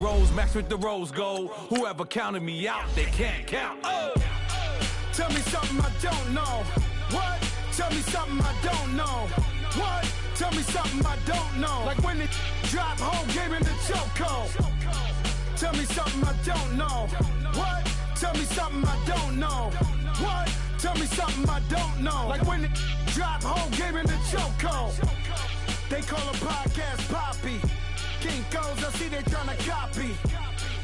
rose, match with the rose gold. Whoever counted me out, they can't count. Oh! Tell me something I don't know. What? Tell me something I don't know. What? Tell me something I don't know. Like when it drop whole game in the chokehold. Tell me something I don't know. What? Tell me something I don't know. What? Tell me something I don't know. Like when it drop whole game in the chokehold. They call a podcast Poppy. Kinkos, I see they tryna copy.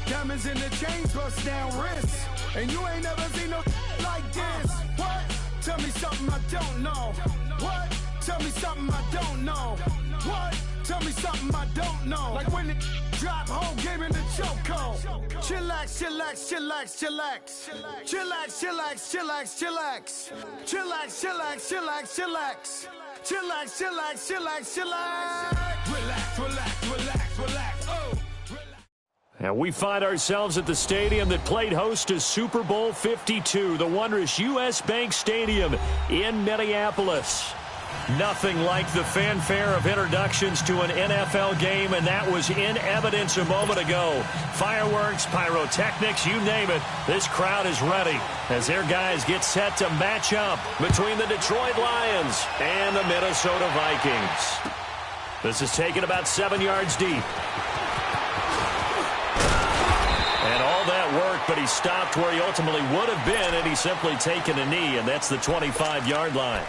Diamonds in the chains, bust down wrists. And you ain't never seen no like this. What? Tell me something I don't know. What? Tell me something I don't know. What? Tell me something I don't know. Like when it drop whole game in the chokehold. Chillax, chillax, chillax, chillax. Chillax, chillax, chillax, chillax. Chillax, chillax, chillax, chillax. Chillax, chillax, chillax, chillax. Relax, relax, relax, relax. Oh. And we find ourselves at the stadium that played host to Super Bowl 52, the wondrous U.S. Bank Stadium in Minneapolis. Nothing like the fanfare of introductions to an NFL game, and that was in evidence a moment ago. Fireworks, pyrotechnics, you name it. This crowd is ready as their guys get set to match up between the Detroit Lions and the Minnesota Vikings. This is taken about 7 yards deep. And all that work, but he stopped where he ultimately would have been, and he's simply taken a knee, and that's the 25-yard line.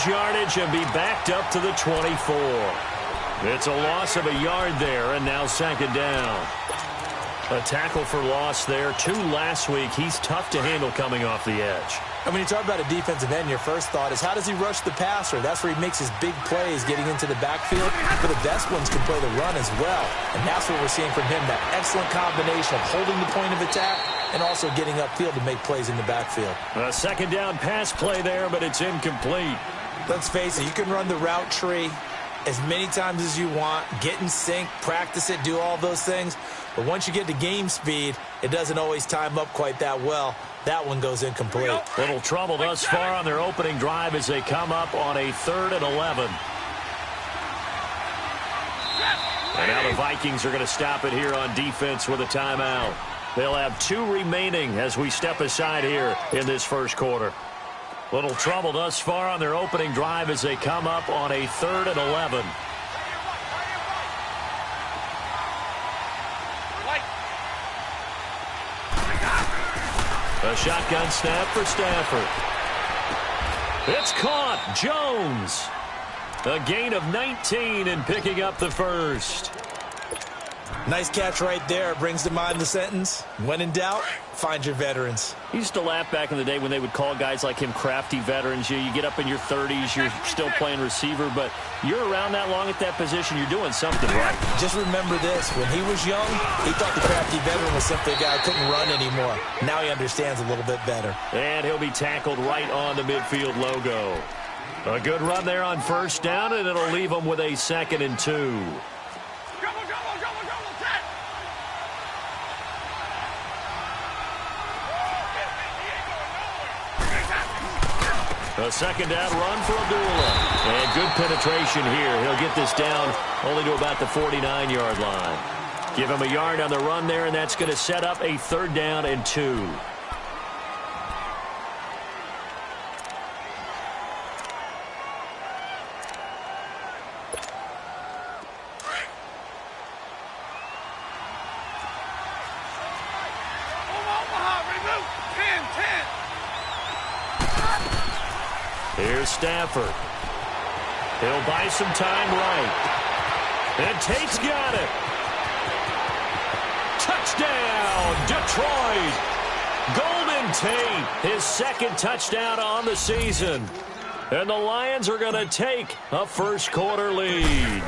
Yardage and be backed up to the 24. It's a loss of a yard there, and now second down. A tackle for loss there. 2 last week. He's tough to handle coming off the edge. And when you talk about a defensive end, your first thought is how does he rush the passer? That's where he makes his big plays getting into the backfield. But the best ones can play the run as well. And that's what we're seeing from him, that excellent combination of holding the point of attack and also getting upfield to make plays in the backfield. A second down pass play there, but it's incomplete. Let's face it, you can run the route tree as many times as you want, get in sync, practice it, do all those things. But once you get to game speed, it doesn't always time up quite that well. That one goes incomplete. Little trouble thus far on their opening drive as they come up on a 3rd and 11. And now the Vikings are going to stop it here on defense with a timeout. They'll have 2 remaining as we step aside here in this first quarter. Little trouble thus far on their opening drive as they come up on a 3rd and 11. A shotgun snap for Stafford. It's caught. Jones. A gain of 19 and picking up the first. Nice catch right there. Brings to mind the sentence, when in doubt, find your veterans. He used to laugh back in the day when they would call guys like him crafty veterans. You get up in your 30s, you're still playing receiver, but you're around that long at that position, you're doing something right. Just remember this. When he was young, he thought the crafty veteran was simply a guy who couldn't run anymore. Now he understands a little bit better. And he'll be tackled right on the midfield logo. A good run there on first down, and it'll leave him with a 2nd and 2. A second down run for Abdullah. And good penetration here. He'll get this down only to about the 49-yard line. Give him a yard on the run there, and that's going to set up a 3rd down and 2. Here's Stafford. He'll buy some time right. And Tate's got it. Touchdown, Detroit. Golden Tate, his 2nd touchdown on the season. And the Lions are going to take a first-quarter lead.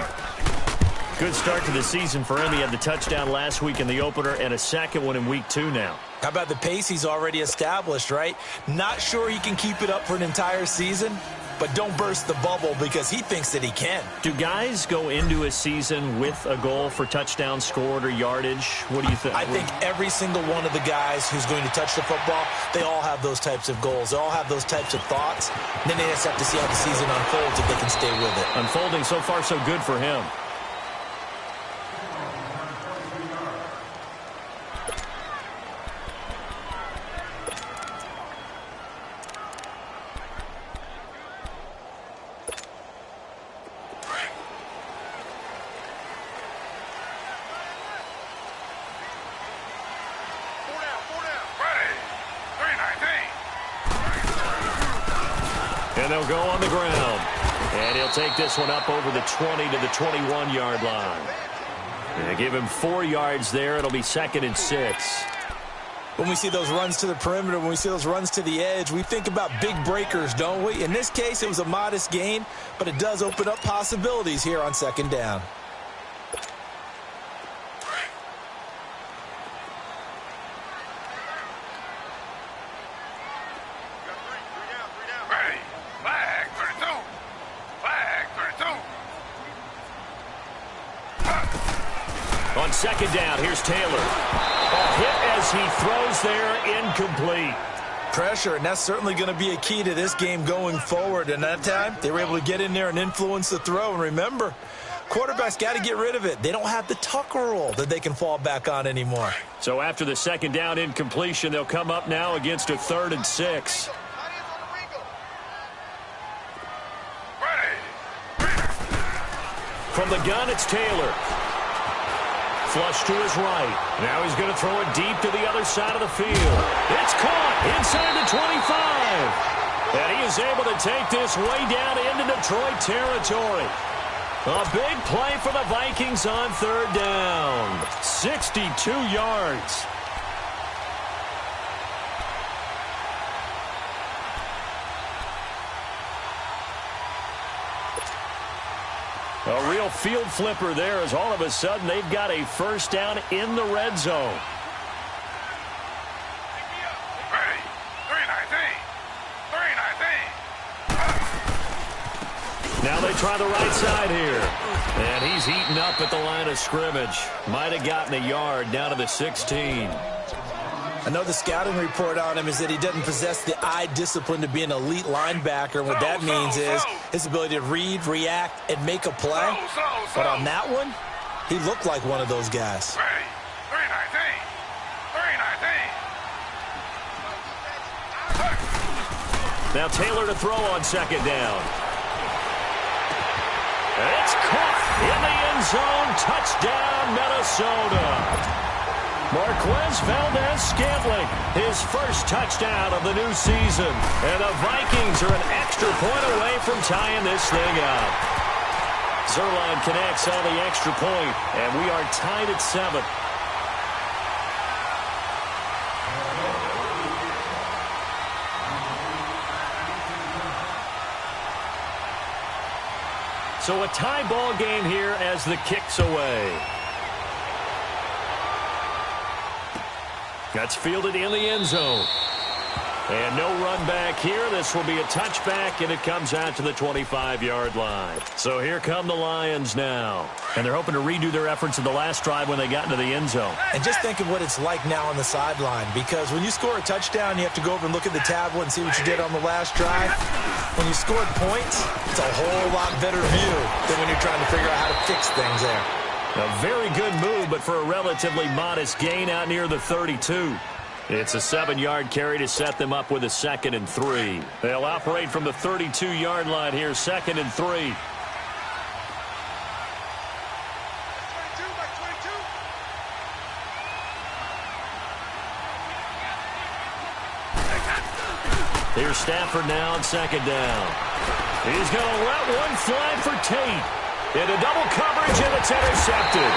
Good start to the season for him. He had the touchdown last week in the opener and a 2nd one in week 2 now. How about the pace he's already established, right? Not sure he can keep it up for an entire season, but don't burst the bubble because he thinks that he can. Do guys go into a season with a goal for touchdown scored or yardage? What do you think? I think every single one of the guys who's going to touch the football, they all have those types of goals. They all have those types of thoughts. And then they just have to see how the season unfolds if they can stay with it. Unfolding so far so good for him. And they'll go on the ground. And he'll take this one up over the 20 to the 21-yard line. And give him 4 yards there. It'll be 2nd and 6. When we see those runs to the perimeter, when we see those runs to the edge, we think about big breakers, don't we? In this case, it was a modest gain, but it does open up possibilities here on 2nd down. On 2nd down, here's Taylor. A hit as he throws there, incomplete. Pressure, and that's certainly going to be a key to this game going forward. And that time, they were able to get in there and influence the throw. And remember, quarterbacks got to get rid of it. They don't have the Tucker rule that they can fall back on anymore. So after the 2nd down incompletion, they'll come up now against a 3rd and 6. From the gun, it's Taylor. Flush to his right. Now he's going to throw it deep to the other side of the field. It's caught inside the 25. And he is able to take this way down into Detroit territory. A big play for the Vikings on 3rd down. 62 yards. A real field flipper there as all of a sudden they've got a 1st down in the red zone. Now they try the right side here. And he's eaten up at the line of scrimmage. Might have gotten a yard down to the 16. I know the scouting report on him is that he doesn't possess the eye discipline to be an elite linebacker. And what that means is his ability to read, react, and make a play. But on that one, he looked like one of those guys. Now Taylor to throw on 2nd down. It's caught in the end zone. Touchdown, Minnesota. Marquez Valdez-Scantling, his 1st touchdown of the new season. And the Vikings are an extra point away from tying this thing up. Zerline connects on the extra point, and we are tied at 7. So a tie ball game here as the kick's away. That's fielded in the end zone. And no run back here. This will be a touchback, and it comes out to the 25-yard line. So here come the Lions now. And they're hoping to redo their efforts in the last drive when they got into the end zone. And just think of what it's like now on the sideline, because when you score a touchdown, you have to go over and look at the tablet and see what you did on the last drive. When you scored points, it's a whole lot better view than when you're trying to figure out how to fix things there. A very good move, but for a relatively modest gain out near the 32. It's a 7-yard carry to set them up with a 2nd and 3. They'll operate from the 32-yard line here, 2nd and 3. Here's Stafford now on 2nd down. He's going to let one fly for Tate. Into double coverage, and it's intercepted.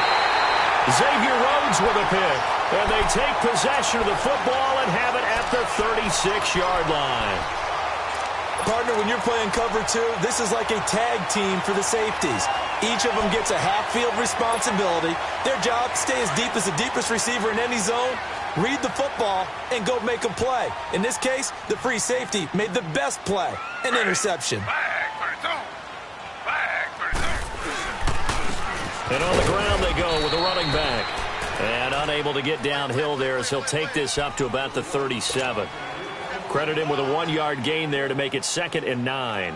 Xavier Rhodes with a pick. And they take possession of the football and have it at the 36-yard line. Partner, when you're playing cover 2, this is like a tag team for the safeties. Each of them gets a half-field responsibility. Their job, stay as deep as the deepest receiver in any zone, read the football, and go make a play. In this case, the free safety made the best play, an interception. And on the ground they go with a running back. And unable to get downhill there as he'll take this up to about the 37. Credit him with a 1-yard gain there to make it 2nd and 9.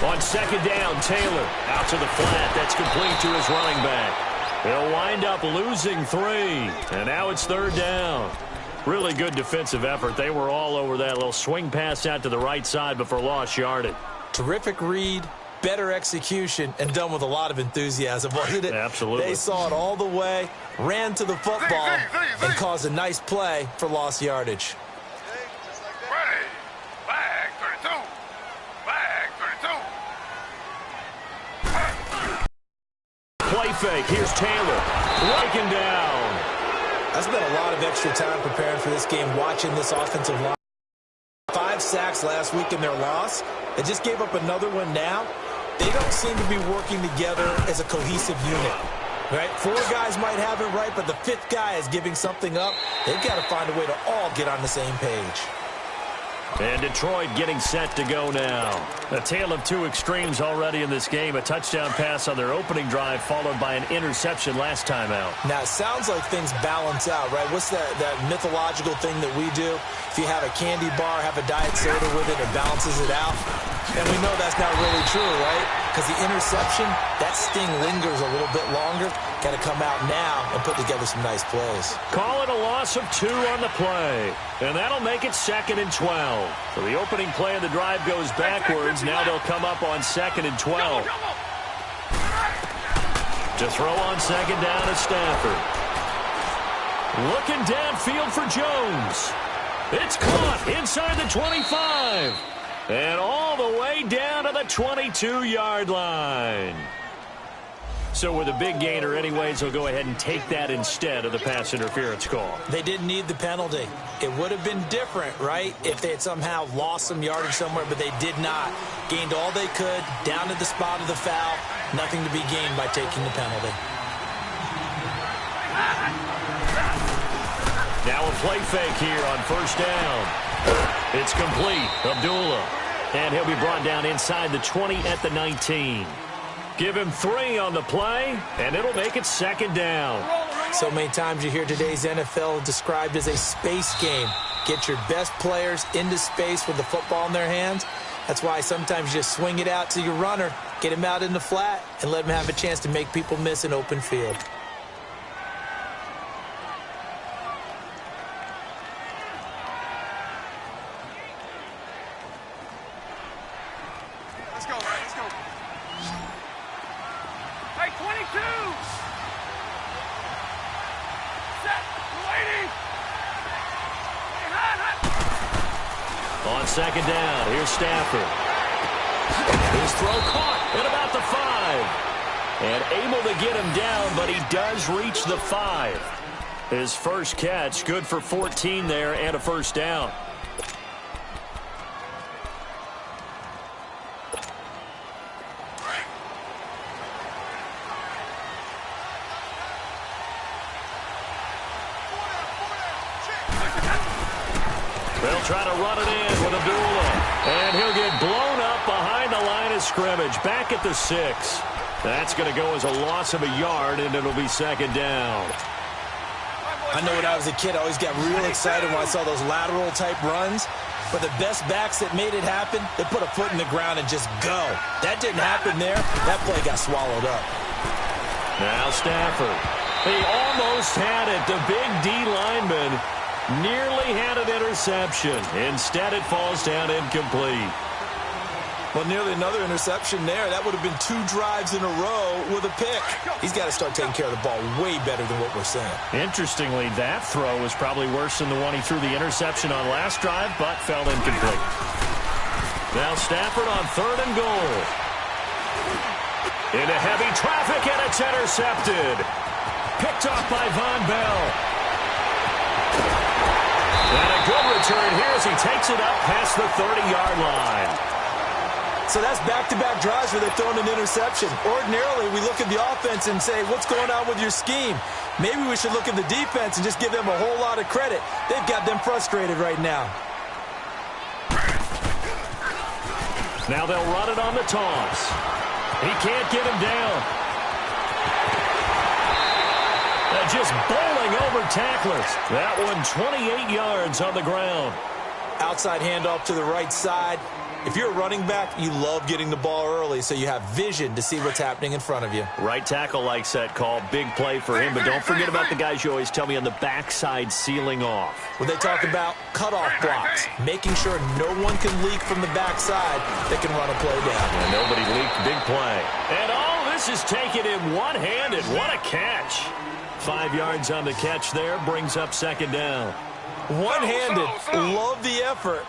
On 2nd down, Taylor out to the flat. That's complete to his running back. They'll wind up losing 3. And now it's 3rd down. Really good defensive effort. They were all over that little swing pass out to the right side before lost yardage. Terrific read, better execution, and done with a lot of enthusiasm, wasn't it? Absolutely. They saw it all the way, ran to the football, and caused a nice play for lost yardage. Play fake. Here's Taylor. Breaking down. I spent a lot of extra time preparing for this game, watching this offensive line. 5 sacks last week in their loss. They just gave up another one now. They don't seem to be working together as a cohesive unit. Right? 4 guys might have it right, but the 5th guy is giving something up. They've got to find a way to all get on the same page. And Detroit getting set to go now. A tale of 2 extremes already in this game. A touchdown pass on their opening drive followed by an interception last time out. Now, it sounds like things balance out, right? What's that mythological thing that we do? If you have a candy bar, have a diet soda with it, it balances it out. And we know that's not really true, right? Because the interception, that sting lingers a little bit longer. Got to come out now and put together some nice plays. Call it a loss of 2 on the play. And that'll make it 2nd and 12. So the opening play of the drive goes backwards. Now they'll come up on 2nd and 12. To throw on 2nd down is Stafford. Looking downfield for Jones. It's caught inside the 25. And all the way down to the 22-yard line. So with a big gainer anyways, they'll go ahead and take that instead of the pass interference call. They didn't need the penalty. It would have been different, right, if they had somehow lost some yardage somewhere, but they did not. Gained all they could, down to the spot of the foul. Nothing to be gained by taking the penalty. Now a play fake here on 1st down. It's complete. Abdullah. And he'll be brought down inside the 20 at the 19. Give him 3 on the play, and it'll make it 2nd down. So many times you hear today's NFL described as a space game. Get your best players into space with the football in their hands. That's why sometimes you just swing it out to your runner, get him out in the flat, and let him have a chance to make people miss an open field. On 2nd down, here's Stafford. His throw caught at about the 5. And able to get him down, but he does reach the 5. His first catch, good for 14 there and a 1st down. They'll try to run it in with Abdullah. And he'll get blown up behind the line of scrimmage. Back at the 6. That's going to go as a loss of a yard, and it'll be 2nd down. I know when I was a kid, I always got real excited when I saw those lateral-type runs. But the best backs that made it happen, they put a foot in the ground and just go. That didn't happen there. That play got swallowed up. Now Stafford. He almost had it. The big D lineman nearly had an interception. Instead, it falls down incomplete. Well, nearly another interception there. That would have been 2 drives in a row with a pick. He's got to start taking care of the ball way better than what we're saying. Interestingly, that throw was probably worse than the one he threw the interception on last drive, but fell incomplete. Now Stafford on 3rd and goal. Into heavy traffic, and it's intercepted. Picked off by Von Bell. And a good return here as he takes it up past the 30-yard line. So that's back-to-back drives where they've thrown an interception. Ordinarily, we look at the offense and say, what's going on with your scheme? Maybe we should look at the defense and just give them a whole lot of credit. They've got them frustrated right now. Now they'll run it on the toss. He can't get him down. Just bowling over tacklers. That one 28 yards on the ground. Outside handoff to the right side. If you're a running back, you love getting the ball early so you have vision to see what's happening in front of you. Right tackle likes that call. Big play for him, but don't forget about the guys you always tell me on the backside sealing off. When they talk about cutoff blocks, making sure no one can leak from the backside that can run a play down. And nobody leaked. Big play. And all this is taken in one-handed. What a catch. 5 yards on the catch there. Brings up 2nd down. One-handed. Love the effort.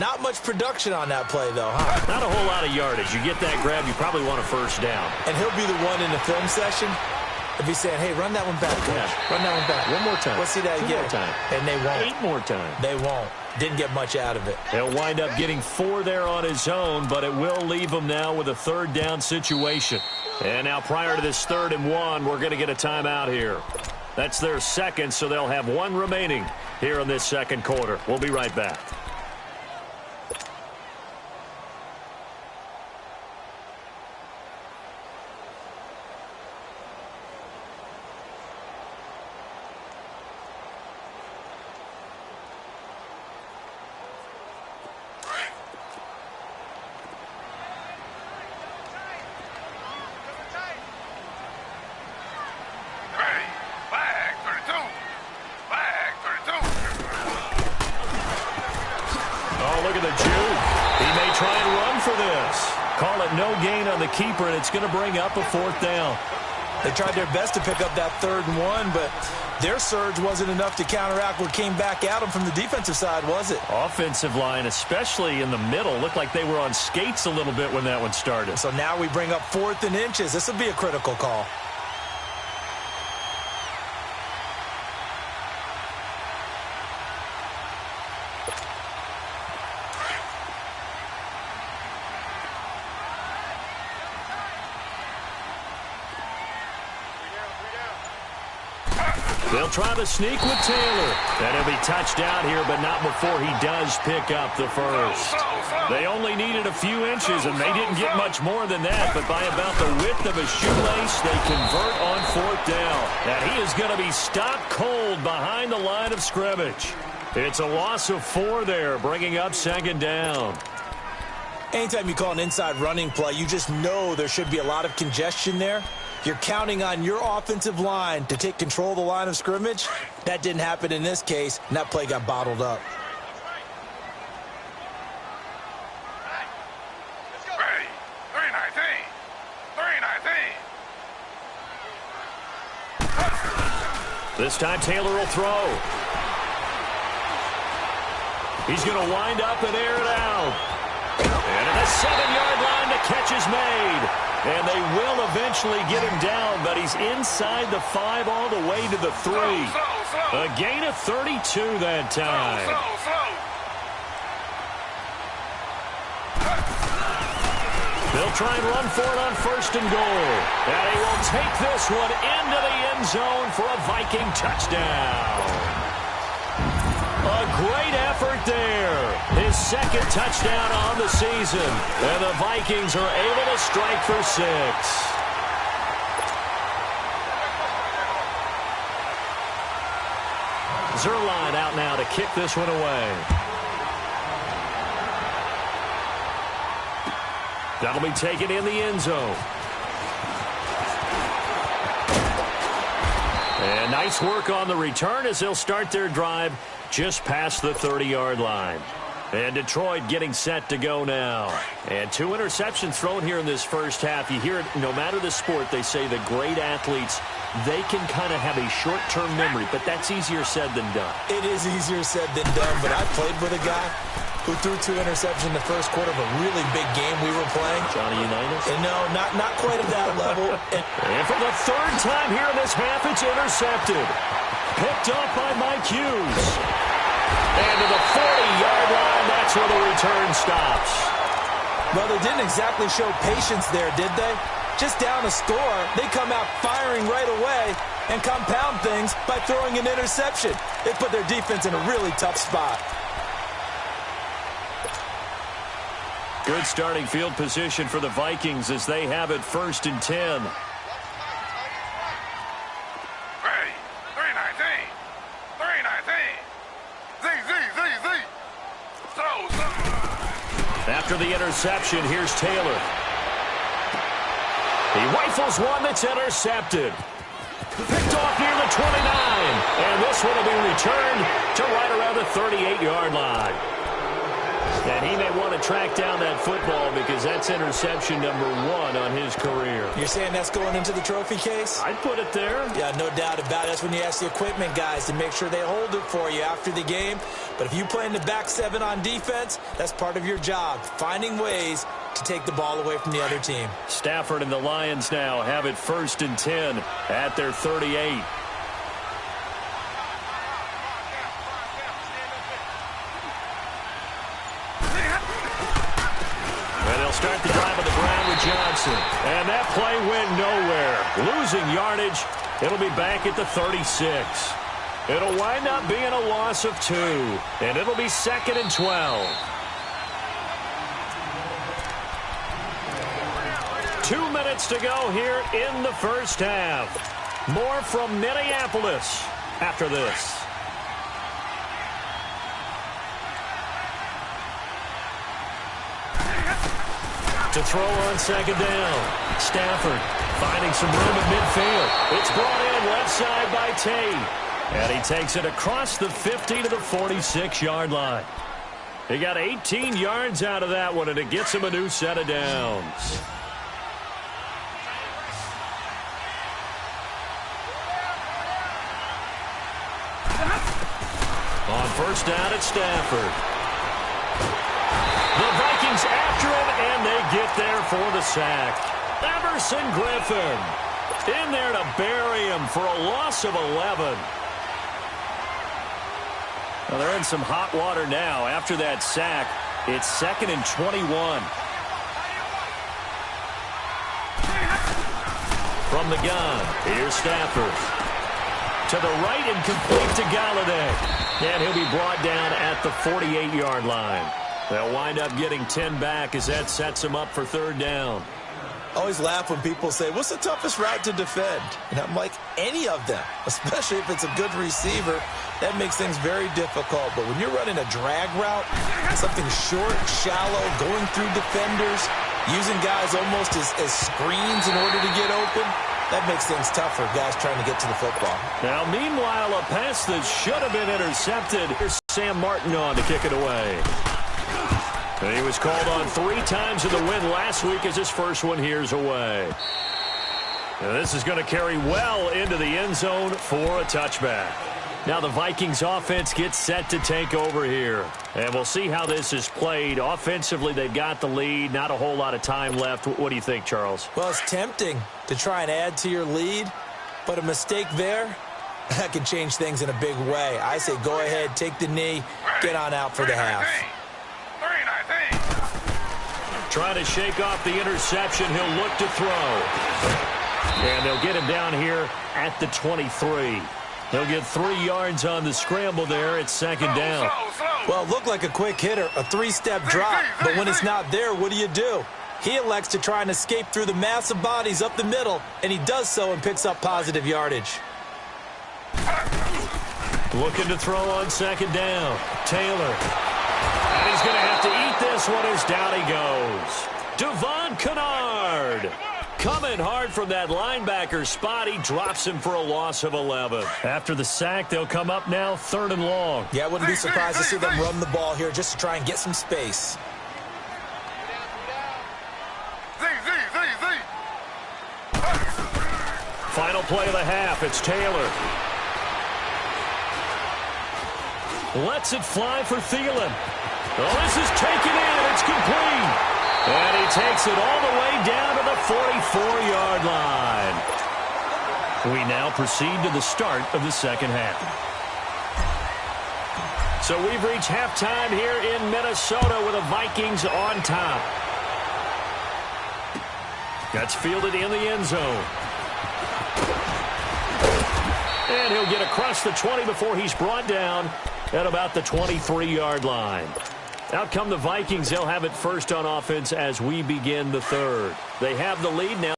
Not much production on that play, though, huh? Not a whole lot of yardage. You get that grab, you probably want a 1st down. And he'll be the one in the film session if he's saying, hey, run that one back, coach. Yeah. Run that one back. One more time. Let's see that again. 2 more time. And they won't. 8 more times. They won't. Didn't get much out of it. He'll wind up getting 4 there on his own, but it will leave him now with a 3rd down situation. And now prior to this 3rd and 1, we're going to get a timeout here. That's their 2nd, so they'll have 1 remaining here in this 2nd quarter. We'll be right back. Keeper, and it's going to bring up a 4th down. They tried their best to pick up that 3rd and 1, but their surge wasn't enough to counteract what came back at them from the defensive side, was it? Offensive line, especially in the middle, looked like they were on skates a little bit when that one started. So now we bring up 4th and inches. This will be a critical call. They'll try the sneak with Taylor. And he'll be touched out here, but not before he does pick up the 1st. They only needed a few inches, and they didn't get much more than that. But by about the width of a shoelace, they convert on 4th down. And he is going to be stopped cold behind the line of scrimmage. It's a loss of 4 there, bringing up 2nd down. Anytime you call an inside running play, you just know there should be a lot of congestion there. You're counting on your offensive line to take control of the line of scrimmage. That didn't happen in this case, and that play got bottled up. Ready. 319. 319. This time Taylor will throw. He's going to wind up and air it out. And at the 7-yard line, the catch is made. And they will eventually get him down, but he's inside the 5 all the way to the 3. A gain of 32 that time. They'll try and run for it on 1st and goal. And he will take this one into the end zone for a Viking touchdown. A great effort there. His 2nd touchdown on the season. And the Vikings are able to strike for 6. Zerline out now to kick this one away. That'll be taken in the end zone. And nice work on the return as they'll start their drive just past the 30-yard line. And Detroit getting set to go now. And 2 interceptions thrown here in this first half. You hear it, no matter the sport, they say the great athletes, they can kind of have a short-term memory, but that's easier said than done. It is easier said than done, but I played with a guy who threw 2 interceptions in the first quarter of a really big game we were playing. Johnny Unitas? And no, not quite at that level. And for the 3rd time here in this half, it's intercepted. Picked off by Mike Hughes. And to the 40-yard line, that's where the return stops. Well, they didn't exactly show patience there, did they? Just down a score, they come out firing right away and compound things by throwing an interception. They put their defense in a really tough spot. Good starting field position for the Vikings as they have it 1st and 10. After the interception, here's Taylor. He rifles one that's intercepted. Picked off near the 29. And this one will be returned to right around the 38-yard line. And he may want to track down that football because that's interception number 1 on his career. You're saying that's going into the trophy case? I'd put it there. Yeah, no doubt about it. That's when you ask the equipment guys to make sure they hold it for you after the game. But if you play in the back 7 on defense, that's part of your job, finding ways to take the ball away from the other team. Stafford and the Lions now have it 1st and 10 at their 38. Start the drive on the ground with Johnson. And that play went nowhere. Losing yardage. It'll be back at the 36. It'll wind up being a loss of 2. And it'll be 2nd and 12. 2 minutes to go here in the first half. More from Minneapolis after this. To throw on 2nd down. Stafford finding some room at midfield. It's brought in left side by Tate. And he takes it across the 50 to the 46-yard line. He got 18 yards out of that one, and it gets him a new set of downs. On 1st down, it's Stafford. The Vikings after him, and they get there for the sack. Everson Griffin in there to bury him for a loss of 11. Well, they're in some hot water now. After that sack, it's 2nd and 21. From the gun, here's Stafford. To the right and complete to Galladay. And he'll be brought down at the 48-yard line. They'll wind up getting 10 back as that sets them up for 3rd down. I always laugh when people say, what's the toughest route to defend? And I'm like, any of them, especially if it's a good receiver. That makes things very difficult. But when you're running a drag route, something short, shallow, going through defenders, using guys almost as screens in order to get open, that makes things tough for guys trying to get to the football. Now, meanwhile, a pass that should have been intercepted. Here's Sam Martin on to kick it away. And he was called on 3 times in the win last week as his first one here's away. And this is going to carry well into the end zone for a touchback. Now the Vikings offense gets set to take over here. And we'll see how this is played. Offensively, they've got the lead. Not a whole lot of time left. What do you think, Charles? Well, it's tempting to try and add to your lead. But a mistake there, that can change things in a big way. I say go ahead, take the knee, get on out for the half. Trying to shake off the interception. He'll look to throw. And they'll get him down here at the 23. He'll get 3 yards on the scramble there. It's 2nd down. Well, it looked like a quick hitter, a 3-step drop. But when it's not there, what do? He elects to try and escape through the massive bodies up the middle, and he does so and picks up positive yardage. Looking to throw on 2nd down. Taylor. And he's going to have to eat this one as down he goes. Devon Kennard Coming hard from that linebacker spot. He drops him for a loss of 11. After the sack, they'll come up now 3rd and long. Yeah, I wouldn't be surprised to see them run the ball here just to try and get some space. Final play of the half. It's Taylor. Lets it fly for Thielen. Oh, this is taken in. It's complete. And he takes it all the way down to the 44-yard line. We now proceed to the start of the second half. So we've reached halftime here in Minnesota with the Vikings on top. That's fielded in the end zone. And he'll get across the 20 before he's brought down at about the 23-yard line. Out come the Vikings. They'll have it first on offense as we begin the third. They have the lead now.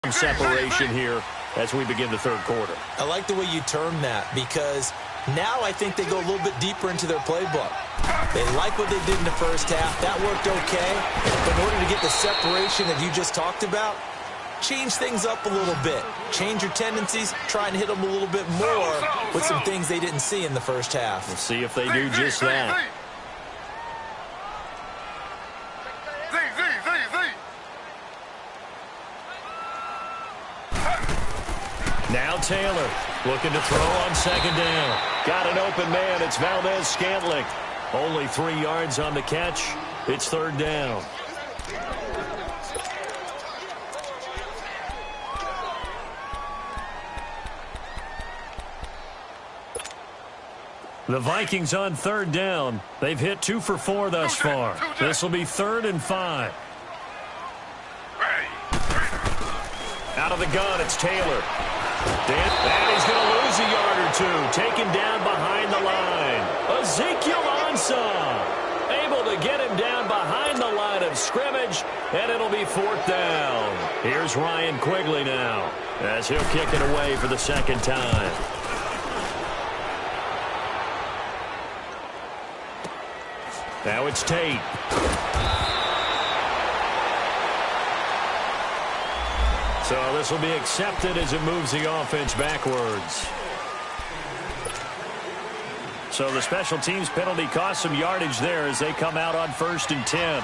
Separation here as we begin the third quarter. I like the way you term that because now I think they go a little bit deeper into their playbook. They like what they did in the first half. That worked okay. But in order to get the separation that you just talked about, change things up a little bit. Change your tendencies. Try and hit them a little bit more with some things they didn't see in the first half. We'll see if they do just that. Now Taylor looking to throw on second down. Got an open man. It's Valdez-Scantling. Only 3 yards on the catch. It's third down. The Vikings on third down. They've hit 2 for 4 thus far. This will be 3rd and 5. Out of the gun, it's Taylor. And he's going to lose a yard or 2. Taken down behind the line. Ezekiel Ansah able to get him down behind the line of scrimmage, and it'll be 4th down. Here's Ryan Quigley now as he'll kick it away for the second time. Now it's Tate. So this will be accepted as it moves the offense backwards. So the special teams penalty cost some yardage there as they come out on 1st and 10.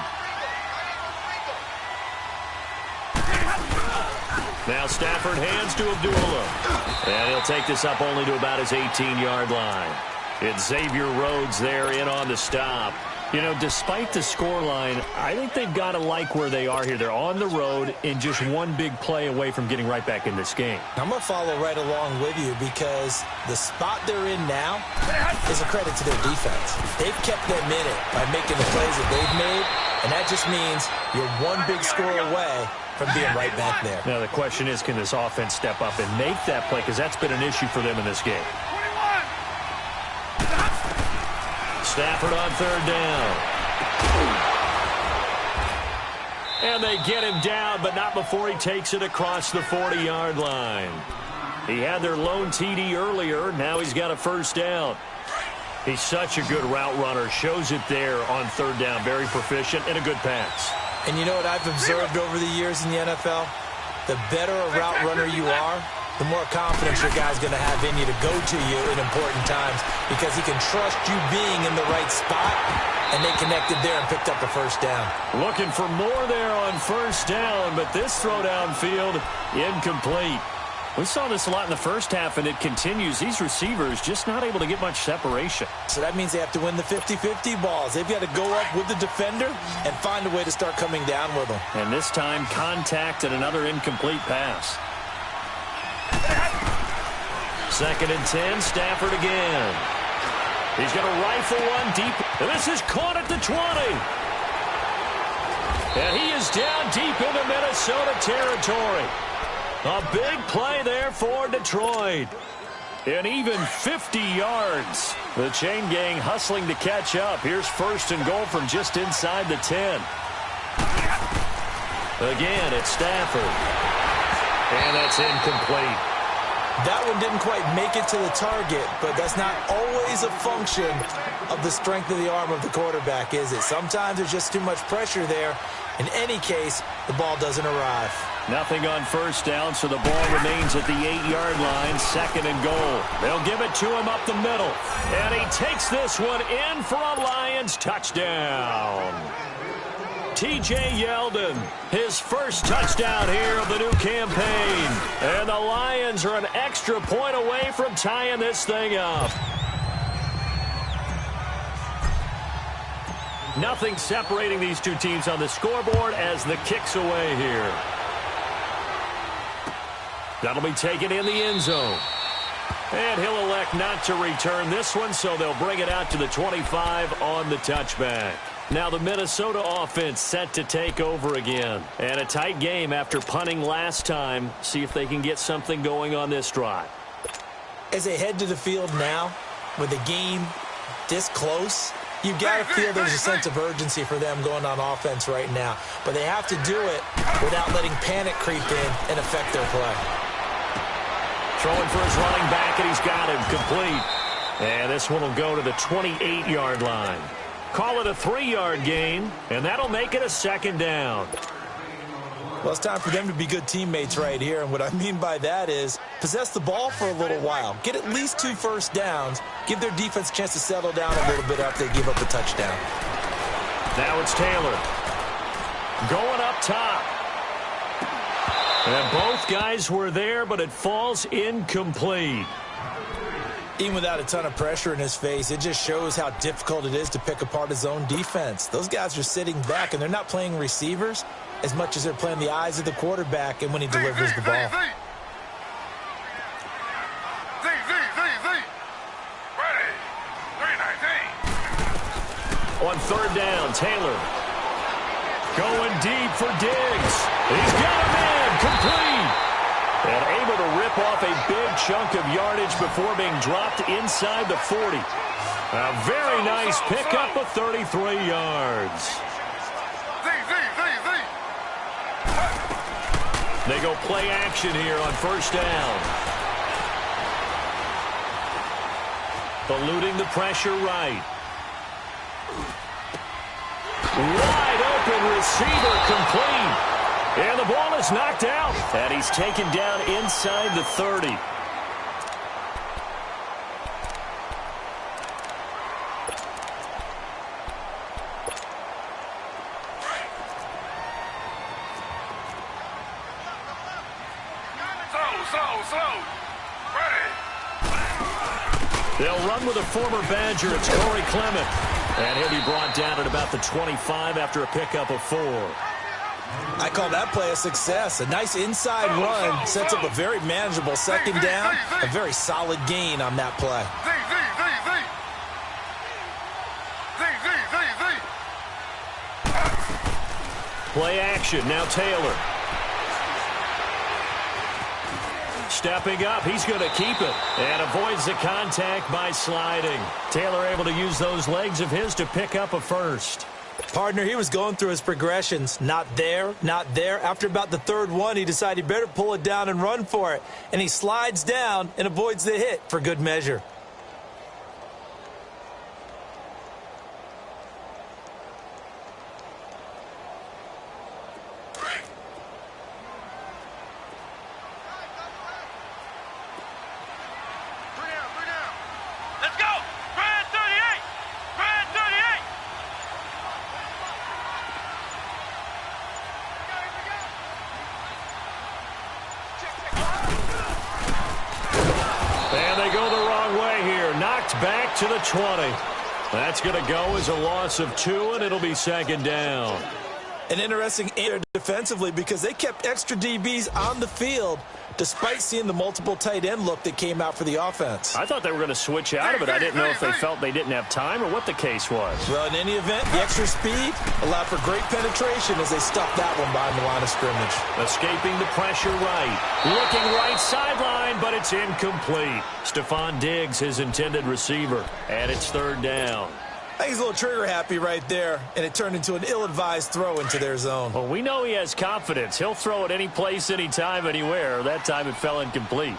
Now Stafford hands to Abdullah. And he'll take this up only to about his 18-yard line. It's Xavier Rhodes there in on the stop. You know, despite the scoreline, I think they've got to like where they are here. They're on the road and just one big play away from getting right back in this game. I'm going to follow right along with you because the spot they're in now is a credit to their defense. They've kept them in it by making the plays that they've made, and that just means you're one big score away from being right back there. Now the question is, can this offense step up and make that play? Because that's been an issue for them in this game. Stafford on third down. And they get him down, but not before he takes it across the 40-yard line. He had their lone TD earlier. Now he's got a first down. He's such a good route runner. Shows it there on third down. Very proficient and a good pass. And you know what I've observed over the years in the NFL? The better a route runner you are, the more confidence your guy's going to have in you to go to you in important times because he can trust you being in the right spot, and they connected there and picked up a first down. Looking for more there on first down, but this throw downfield incomplete. We saw this a lot in the first half, and it continues. These receivers just not able to get much separation. So that means they have to win the 50-50 balls. They've got to go up with the defender and find a way to start coming down with them. And this time, contact and another incomplete pass. 2nd and 10, Stafford again. He's going to rifle one deep. And this is caught at the 20. And he is down deep into Minnesota territory. A big play there for Detroit. And even 50 yards. The chain gang hustling to catch up. Here's 1st and goal from just inside the 10. Again, it's Stafford. And that's incomplete. That one didn't quite make it to the target, but that's not always a function of the strength of the arm of the quarterback, is it? Sometimes there's just too much pressure there. In any case, the ball doesn't arrive. Nothing on first down, so the ball remains at the 8-yard line, 2nd and goal. They'll give it to him up the middle. And he takes this one in for a Lions touchdown. T.J. Yeldon, his first touchdown here of the new campaign. And the Lions are an extra point away from tying this thing up. Nothing separating these two teams on the scoreboard as the kick's away here. That'll be taken in the end zone. And he'll elect not to return this one, so they'll bring it out to the 25 on the touchback. Now the Minnesota offense set to take over again. And a tight game after punting last time. See if they can get something going on this drive. As they head to the field now, with the game this close, you've got to feel there's a sense of urgency for them going on offense right now. But they have to do it without letting panic creep in and affect their play. Throwing for his running back, and he's got him complete. And this one will go to the 28-yard line. Call it a 3-yard gain, and that'll make it a 2nd down. Well, it's time for them to be good teammates right here, and what I mean by that is possess the ball for a little while. Get at least 2 first downs. Give their defense a chance to settle down a little bit after they give up a touchdown. Now it's Taylor. Going up top. And both guys were there, but it falls incomplete. Even without a ton of pressure in his face, it just shows how difficult it is to pick apart his own defense. Those guys are sitting back, and they're not playing receivers as much as they're playing the eyes of the quarterback and when he delivers the ball. Ready. 3-19. On 3rd down, Taylor. Going deep for Diggs. He's got him in. Complete. And able to rip off a big chunk of yardage before being dropped inside the 40. A very nice pickup of 33 yards. They go play action here on 1st down. Eluding the pressure right. Wide open receiver complete. And the ball is knocked out. And he's taken down inside the 30. Slow. Ready. They'll run with a former Badger. It's Corey Clement. And he'll be brought down at about the 25 after a pickup of 4. I call that play a success. A nice inside run sets up a very manageable 2nd down. A very solid gain on that play. Play action. Now Taylor. Stepping up, he's going to keep it and avoids the contact by sliding. Taylor able to use those legs of his to pick up a 1st. Partner, he was going through his progressions. Not there, not there. After about the 3rd one, he decided he better pull it down and run for it. And he slides down and avoids the hit for good measure. Back to the 20. That's going to go as a loss of 2, and it'll be 2nd down. An interesting error defensively because they kept extra DBs on the field despite seeing the multiple tight end look that came out for the offense. I thought they were going to switch out of it. I didn't know if they felt they didn't have time or what the case was. Well, in any event, the extra speed allowed for great penetration as they stuffed that one behind the line of scrimmage. Escaping the pressure right. Looking right sideline, but it's incomplete. Stephon Diggs, his intended receiver. And it's 3rd down. I think he's a little trigger happy right there, and it turned into an ill-advised throw into their zone. Well, we know he has confidence. He'll throw it any place, anytime, anywhere. That time it fell incomplete.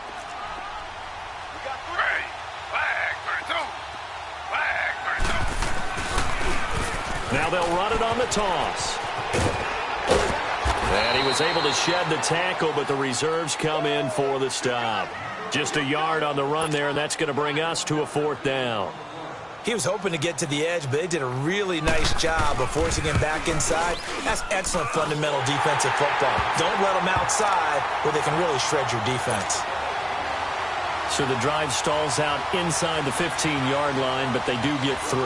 they'll run it on the toss. And he was able to shed the tackle, but the reserves come in for the stop. Just a yard on the run there, and that's going to bring us to a 4th down. He was hoping to get to the edge, but they did a really nice job of forcing him back inside. That's excellent fundamental defensive football. Don't let them outside where they can really shred your defense. So the drive stalls out inside the 15-yard line, but they do get 3.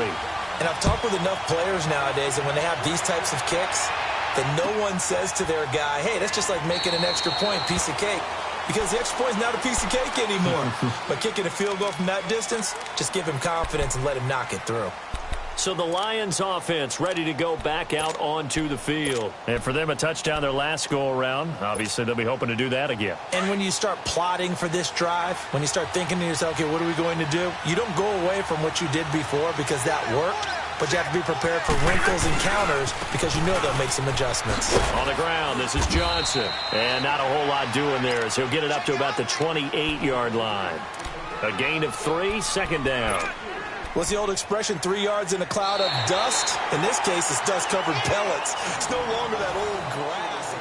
And I've talked with enough players nowadays that when they have these types of kicks, that no one says to their guy, hey, that's just like making an extra point, piece of cake. Because the extra point is not a piece of cake anymore. But kicking a field goal from that distance, just give him confidence and let him knock it through. So the Lions offense ready to go back out onto the field. And for them, a touchdown their last go-around. Obviously, they'll be hoping to do that again. And when you start plotting for this drive, when you start thinking to yourself, okay, what are we going to do? You don't go away from what you did before because that worked. But you have to be prepared for wrinkles and counters because you know they'll make some adjustments. On the ground, this is Johnson. And not a whole lot doing there as he'll get it up to about the 28-yard line. A gain of 3, 2nd down. What's the old expression, 3 yards in a cloud of dust? In this case, it's dust-covered pellets. It's no longer that old grass.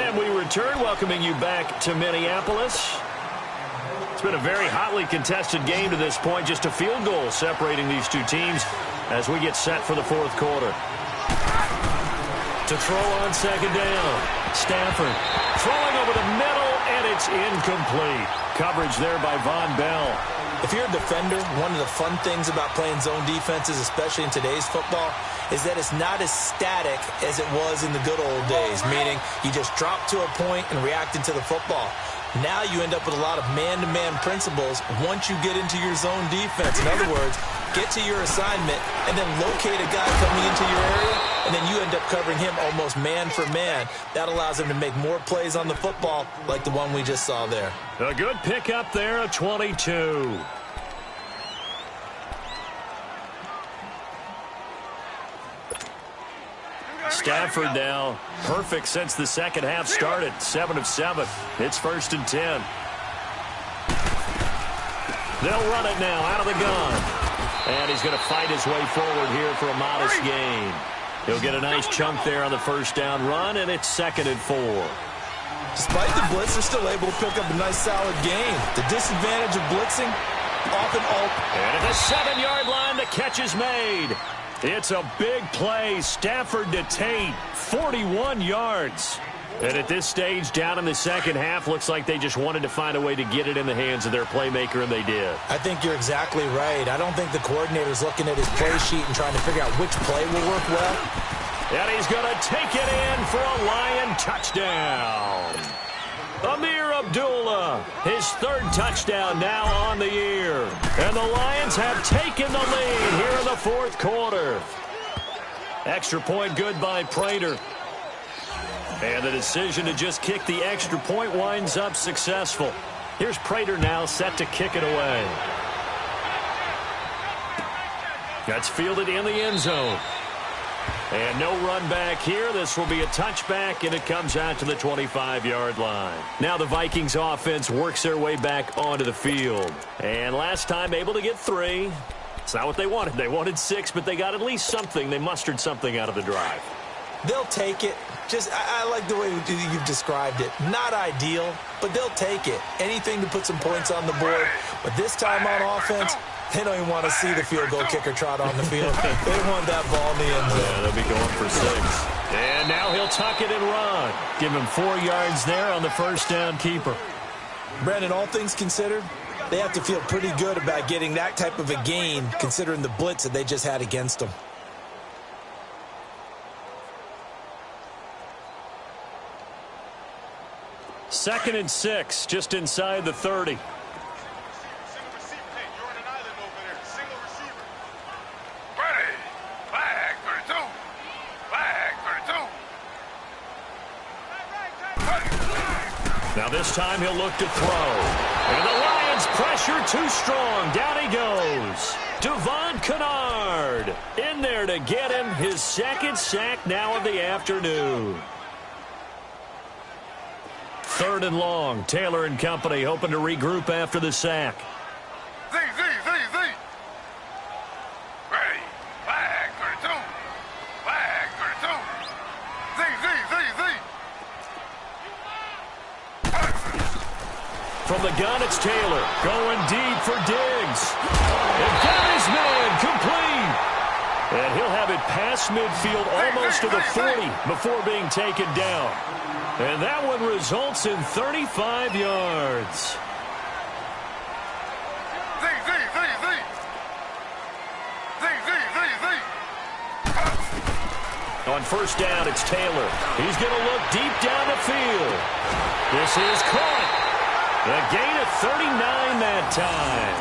And we return, welcoming you back to Minneapolis. It's been a very hotly contested game to this point. Just a field goal separating these two teams as we get set for the 4th quarter. To throw on 2nd down. Stafford throwing over the middle, and it's incomplete. Coverage there by Von Bell. If you're a defender, one of the fun things about playing zone defenses, especially in today's football, is that it's not as static as it was in the good old days, meaning you just drop to a point and react into the football. Now you end up with a lot of man-to-man principles once you get into your zone defense. In other words, get to your assignment and then locate a guy coming into your area, and then you end up covering him almost man for man. That allows him to make more plays on the football like the one we just saw there. A good pickup there, a 22. Stafford now perfect since the second half started. 7 of 7. It's 1st and 10. They'll run it now out of the gun. And he's going to fight his way forward here for a modest gain. He'll get a nice chunk there on the 1st down run, and it's 2nd and 4. Despite the blitz, they're still able to pick up a nice solid gain. The disadvantage of blitzing often and at the 7-yard line, the catch is made. It's a big play. Stafford to Tate, 41 yards. And at this stage, down in the second half, looks like they just wanted to find a way to get it in the hands of their playmaker, and they did. I think you're exactly right. I don't think the coordinator's looking at his play sheet and trying to figure out which play will work well. And he's going to take it in for a Lion touchdown. Amir Abdullah, his 3rd touchdown now on the year. And the Lions have taken the lead here in the 4th quarter. Extra point good by Prater. And the decision to just kick the extra point winds up successful. Here's Prater now set to kick it away. That's fielded in the end zone. And no run back here. This will be a touchback, and it comes out to the 25-yard line. Now the Vikings offense works their way back onto the field. And last time able to get 3. It's not what they wanted. They wanted 6, but they got at least something. They mustered something out of the drive. They'll take it. I like the way you've described it. Not ideal, but they'll take it. Anything to put some points on the board. But this time on offense, they don't even want to see the field goal kicker trot on the field. They want that ball in the end zone. Yeah, they'll be going for 6. And now he'll tuck it and run. Give him 4 yards there on the 1st down keeper. Brandon, all things considered, they have to feel pretty good about getting that type of a gain considering the blitz that they just had against them. Second and 6, just inside the 30. Now this time he'll look to throw. And the Lions pressure too strong. Down he goes. Devon Kennard in there to get him his 2nd sack now of the afternoon. 3rd and long. Taylor and company hoping to regroup after the sack. Z. Ready. Flag 32. Flag From the gun, it's Taylor. Going deep for Diggs. And got his man complete. And he'll have it past midfield almost to the 40 before being taken down. And that one results in 35 yards. On first down, it's Taylor. He's going to look deep down the field. This is caught. A gain of 39 that time.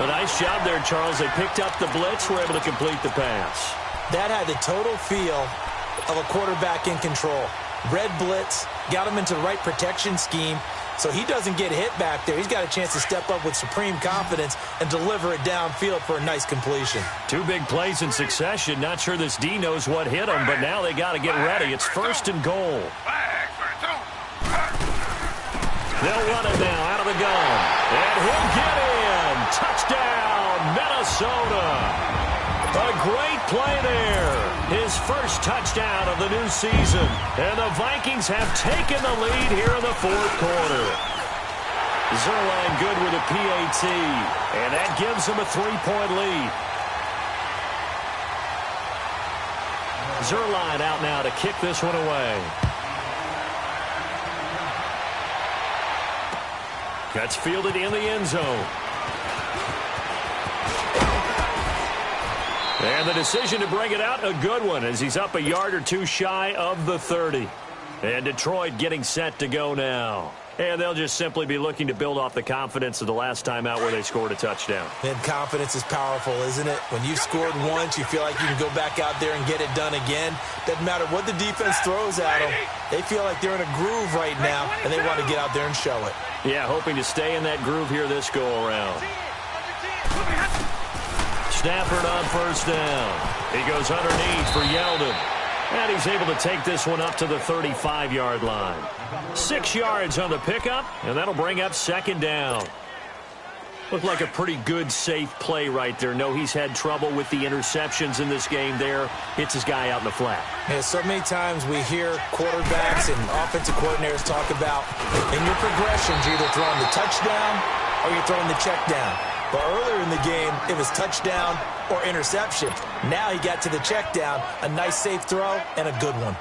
A nice job there, Charles. They picked up the blitz, were able to complete the pass. That had the total feel of a quarterback in control. Red blitz, got him into the right protection scheme, so he doesn't get hit back there. He's got a chance to step up with supreme confidence and deliver it downfield for a nice completion. Two big plays in succession. Not sure this D knows what hit him, but now they got to get ready. It's first and goal. They'll run it now out of the gun. And he'll get in. Touchdown, Minnesota. A great play there. His first touchdown of the new season. And the Vikings have taken the lead here in the fourth quarter. Zerline good with a PAT. And that gives him a 3-point lead. Zerline out now to kick this one away. Gets fielded in the end zone. And the decision to bring it out, a good one, as he's up a yard or two shy of the 30. And Detroit getting set to go now. And they'll just simply be looking to build off the confidence of the last time out where they scored a touchdown. And confidence is powerful, isn't it? When you've scored once, you feel like you can go back out there and get it done again. Doesn't matter what the defense throws at them. They feel like they're in a groove right now, and they want to get out there and show it. Yeah, hoping to stay in that groove here this go-around. Stafford on first down. He goes underneath for Yeldon. And he's able to take this one up to the 35-yard line. 6 yards on the pickup, and that'll bring up second down. Looked like a pretty good, safe play right there. No, he's had trouble with the interceptions in this game there. Hits his guy out in the flat. Yeah, so many times we hear quarterbacks and offensive coordinators talk about in your progressions, you're either throwing the touchdown or you're throwing the check down. But earlier in the game, it was touchdown or interception. Now he got to the check down, a nice safe throw, and a good one.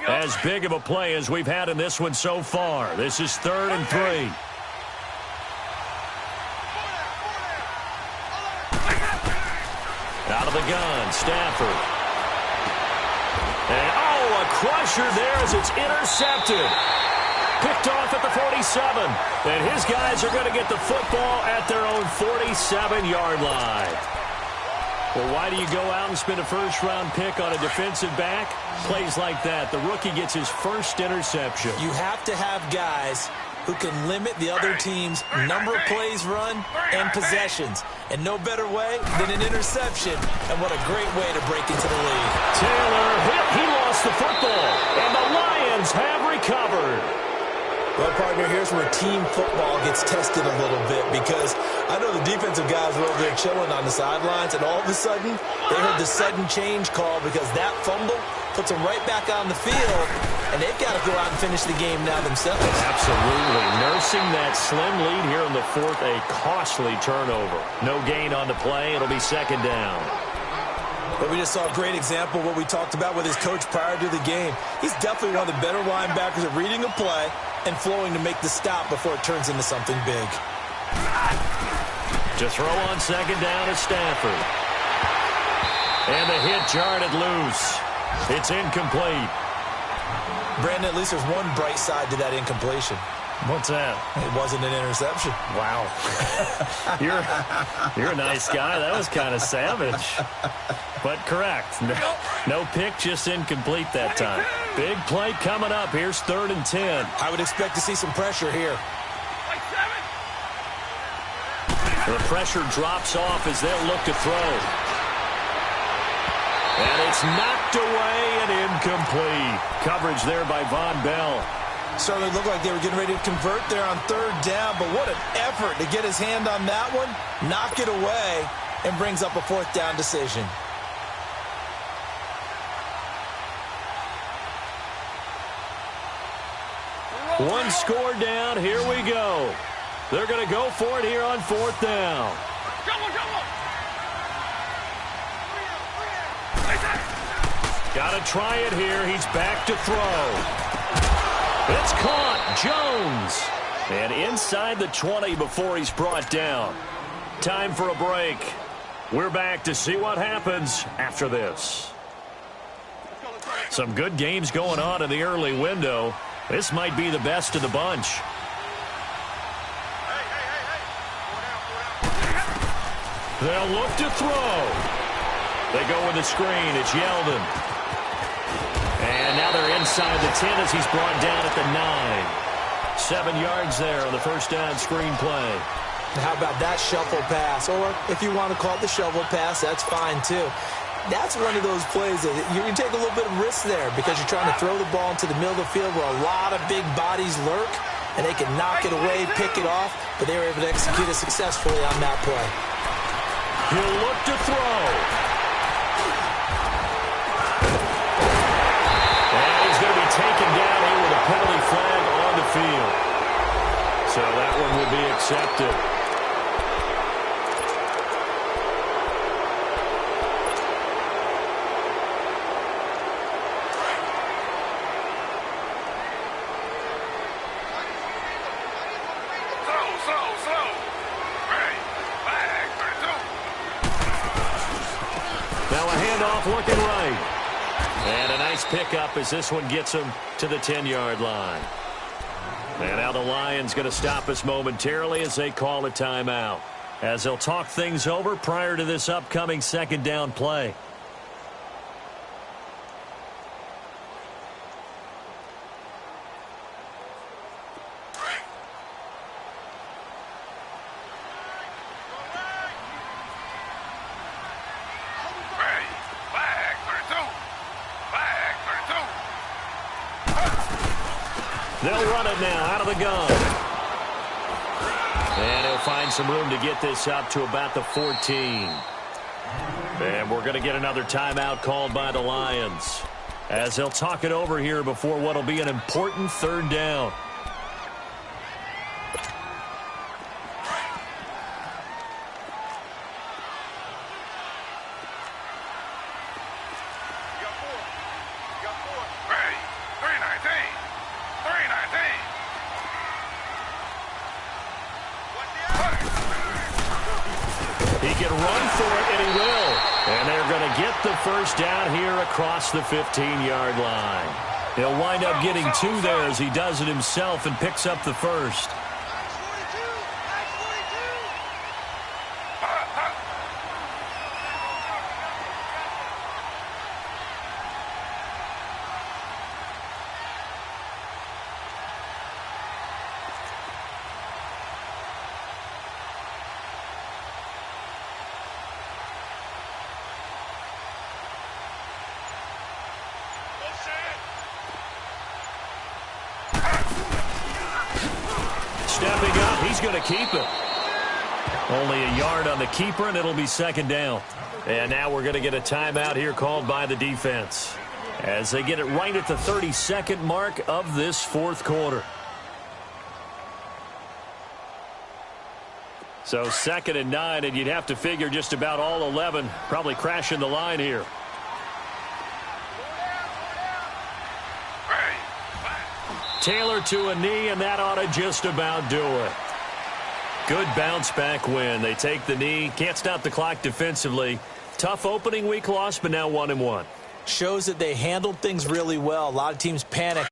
As big of a play as we've had in this one so far. This is 3rd and 3. Out of the gun, Stafford. And, a crusher there as it's intercepted. Picked off at the 47. And his guys are going to get the football at their own 47-yard line. Well, why do you go out and spend a first-round pick on a defensive back? Plays like that. The rookie gets his first interception. You have to have guys who can limit the other team's number of plays run and possessions. And no better way than an interception. And what a great way to break into the lead. Taylor hit. He lost the football. And the Lions have recovered. Well, partner, here's where team football gets tested a little bit, because I know the defensive guys were over there chilling on the sidelines, and all of a sudden, they heard the sudden change call because that fumble puts them right back on the field, and they've got to go out and finish the game now themselves. Absolutely. Nursing that slim lead here in the fourth, a costly turnover. No gain on the play. It'll be second down. But we just saw a great example of what we talked about with his coach prior to the game. He's definitely one of the better linebackers at reading a play and flowing to make the stop before it turns into something big. To throw on second down is Stafford. And the hit jarred it loose. It's incomplete. Brandon, at least there's one bright side to that incompletion. What's that? It wasn't an interception. Wow. You're a nice guy. That was kind of savage. But correct. No pick, just incomplete that time. Big play coming up. Here's 3rd and 10. I would expect to see some pressure here. The pressure drops off as they'll look to throw. And it's knocked away and incomplete. Coverage there by Von Bell. Certainly looked like they were getting ready to convert there on 3rd down, but what an effort to get his hand on that one, knock it away, and brings up a 4th down decision. One score down. Here we go. They're going to go for it here on 4th down. Got to try it here. He's back to throw. It's caught. Jones. And inside the 20 before he's brought down. Time for a break. We're back to see what happens after this. Some good games going on in the early window. This might be the best of the bunch. They'll look to throw. They go with the screen. It's Yeldon. And now they're inside the 10 as he's brought down at the 9. 7 yards there on the first down screen play. How about that shuffle pass? Or if you want to call it the shovel pass, that's fine too. That's one of those plays that you can take a little bit of risk there because you're trying to throw the ball into the middle of the field where a lot of big bodies lurk, and they can knock it away, pick it off, but they were able to execute it successfully on that play. He'll look to throw. And he's going to be taken down here with a penalty flag on the field. So that one will be accepted. Now a handoff looking right. And a nice pickup as this one gets him to the 10-yard line. And now the Lions going to stop us momentarily as they call a timeout, as they'll talk things over prior to this upcoming second down play. They'll run it now out of the gun. And he'll find some room to get this up to about the 14. And we're going to get another timeout called by the Lions, as they'll talk it over here before what will be an important third down. He can run for it, and he will. And they're going to get the first down here across the 15-yard line. He'll wind up getting 2 there as he does it himself and picks up the first. Stepping up, he's going to keep it. Only a yard on the keeper, and it'll be second down. And now we're going to get a timeout here called by the defense, as they get it right at the 32nd mark of this fourth quarter. So 2nd and 9, and you'd have to figure just about all 11 probably crashing the line here. Taylor to a knee, and that ought to just about do it. Good bounce-back win. They take the knee. Can't stop the clock defensively. Tough opening week loss, but now 1-1. Shows that they handled things really well. A lot of teams panic